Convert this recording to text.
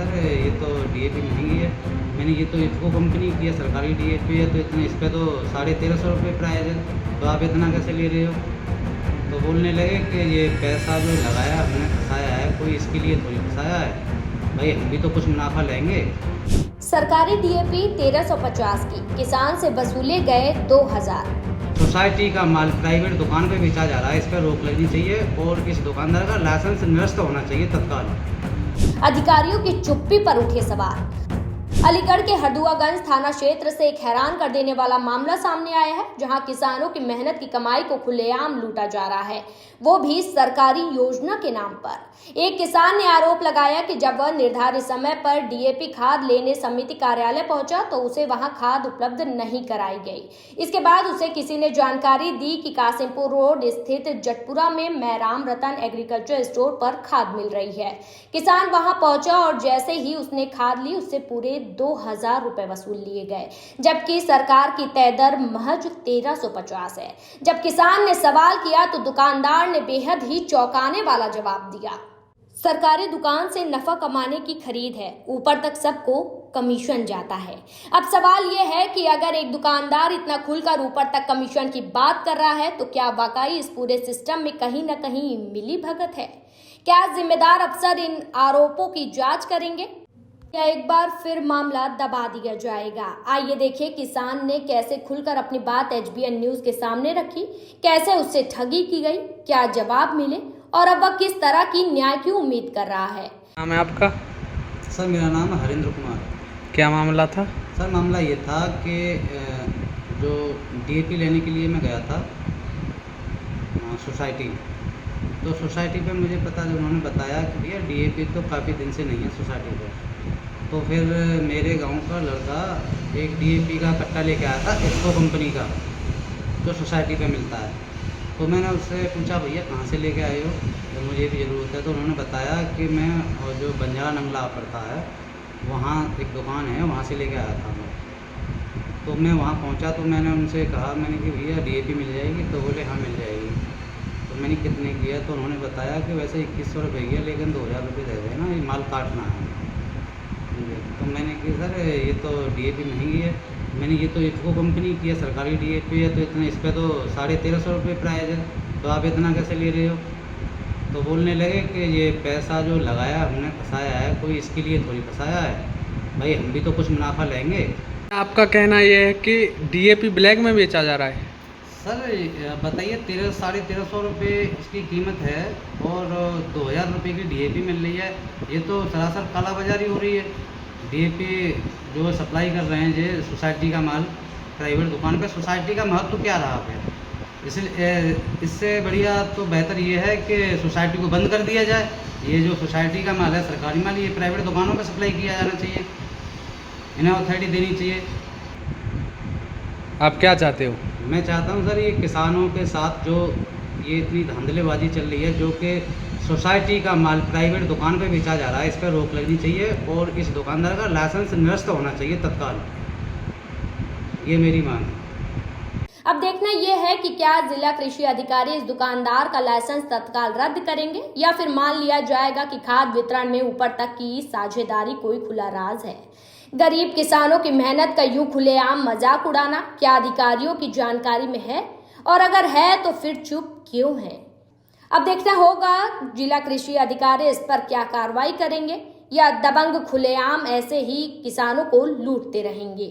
Sir ये तो DAP महंगी है। मैंने ये तो इफ़को कंपनी की है, सरकारी डीएपी है, तो इतने इस पे तो 1350 रुपये प्राइस है, तो आप इतना कैसे ले रहे हो? तो बोलने लगे कि ये पैसा जो लगाया हमने फंसाया है, कोई इसके लिए थोड़ी फंसाया है भाई, हम भी तो कुछ मुनाफा लेंगे। सरकारी डीएपी 1350 की किसान से वसूले गए 2000। सोसाइटी का माल प्राइवेट दुकान पे बेचा जा रहा है, इस पर रोक लगनी चाहिए और इस दुकानदार का लाइसेंस निरस्त होना चाहिए तत्काल। अधिकारियों की चुप्पी पर उठे सवाल। अलीगढ़ के हरदुआगंज थाना क्षेत्र से एक हैरान कर देने वाला मामला सामने आया है, जहां किसानों की मेहनत की कमाई को खुलेआम लूटा जा रहा है, वो भी सरकारी योजना के नाम पर। एक किसान ने आरोप लगाया कि जब वह निर्धारित समय पर डीएपी खाद लेने समिति कार्यालय पहुंचा तो उसे वहां खाद उपलब्ध नहीं कराई गई। इसके बाद उसे किसी ने जानकारी दी कि कासिमपुर रोड स्थित जटपुरा में मैराम रतन एग्रीकल्चर स्टोर पर खाद मिल रही है। किसान वहां पहुंचा और जैसे ही उसने खाद ली, उससे पूरे 2000 रुपए वसूल लिए गए, जबकि सरकार की तय दर महज 1350 है। जब किसान ने सवाल किया तो दुकानदार ने बेहद ही चौंकाने वाला जवाब दिया। सरकारी दुकान से नफा कमाने की खरीद है, ऊपर तक सबको कमीशन जाता है। अब सवाल यह है कि अगर एक दुकानदार इतना खुलकर ऊपर तक कमीशन की बात कर रहा है तो क्या वाकई इस पूरे सिस्टम में कहीं न कहीं मिली भगत है? क्या जिम्मेदार अफसर इन आरोपों की जांच करेंगे या एक बार फिर मामला दबा दिया जाएगा? आइए देखिए किसान ने कैसे खुलकर अपनी बात एचबीएन न्यूज के सामने रखी, कैसे उससे ठगी की गई, क्या जवाब मिले और अब वह किस तरह की न्याय की उम्मीद कर रहा है। नाम है आपका? सर मेरा नाम है हरेंद्र कुमार। क्या मामला था? सर मामला ये था कि जो डीएपी लेने के लिए मैं गया था सोसाइटी, तो सोसाइटी पे मुझे पता उन्होंने बताया कि भैया डीएपी तो काफ़ी दिन से नहीं है सोसाइटी पे। तो फिर मेरे गांव का लड़का एक डीएपी का कट्टा लेके आया था इफ़को कंपनी का, जो सोसाइटी पे मिलता है। तो मैंने उससे पूछा भैया कहाँ से लेके आए हो, तो मुझे भी ज़रूरत है। तो उन्होंने बताया कि मैं और जो बंजारा नंगला पड़ता है वहाँ एक दुकान है, वहाँ से लेके आया था मैं। तो मैं वहाँ पहुँचा तो मैंने उनसे कहा, मैंने कि भैया डीएपी मिल जाएगी? तो बोले हाँ मिल जाएगी। तो मैंने कितने किया, तो उन्होंने बताया कि वैसे 2100 रुपये की है, लेकिन 2000 रुपये दे देना, ये माल काटना है। तो मैंने कि सर ये तो डीएपी महंगी है। मैंने ये तो इफ़को कंपनी की है, सरकारी डीएपी है, तो इतने इस पे तो 1350 रुपये प्राइस है, तो आप इतना कैसे ले रहे हो? तो बोलने लगे कि ये पैसा जो लगाया हमने फंसाया है, कोई इसके लिए थोड़ी फंसाया है भाई, हम भी तो कुछ मुनाफा लेंगे। आपका कहना यह है कि डीएपी ब्लैक में बेचा जा रहा है? सर बताइए, 1350 रुपये इसकी कीमत है और 2000 रुपये की डीएपी मिल रही है, ये तो सरासर कालाबाजारी हो रही है। डीएपी जो सप्लाई कर रहे हैं ये सोसाइटी का माल प्राइवेट दुकान पे, सोसाइटी का महत्व क्या रहा फिर? इसलिए इससे बढ़िया तो बेहतर ये है कि सोसाइटी को बंद कर दिया जाए। ये जो सोसाइटी का माल है, सरकारी माल, ये प्राइवेट दुकानों पे सप्लाई किया जाना चाहिए, इन्हें अथॉरिटी देनी चाहिए। आप क्या चाहते हो? मैं चाहता हूँ सर, ये किसानों के साथ जो ये इतनी धांधलेबाजी चल रही है, जो कि सोसाइटी का माल प्राइवेट दुकान पे बेचा जा रहा है, इस पर रोक लगनी चाहिए और इस दुकानदार का लाइसेंस निरस्त होना चाहिए तत्काल। ये मेरी मांग है। अब देखना यह है कि क्या जिला कृषि अधिकारी इस दुकानदार का लाइसेंस तत्काल रद्द करेंगे या फिर मान लिया जाएगा कि खाद वितरण में ऊपर तक की साझेदारी कोई खुला राज है। गरीब किसानों की मेहनत का यूं खुलेआम मजाक उड़ाना क्या अधिकारियों की जानकारी में है, और अगर है तो फिर चुप क्यों है? अब देखना होगा जिला कृषि अधिकारी इस पर क्या कार्रवाई करेंगे या दबंग खुलेआम ऐसे ही किसानों को लूटते रहेंगे।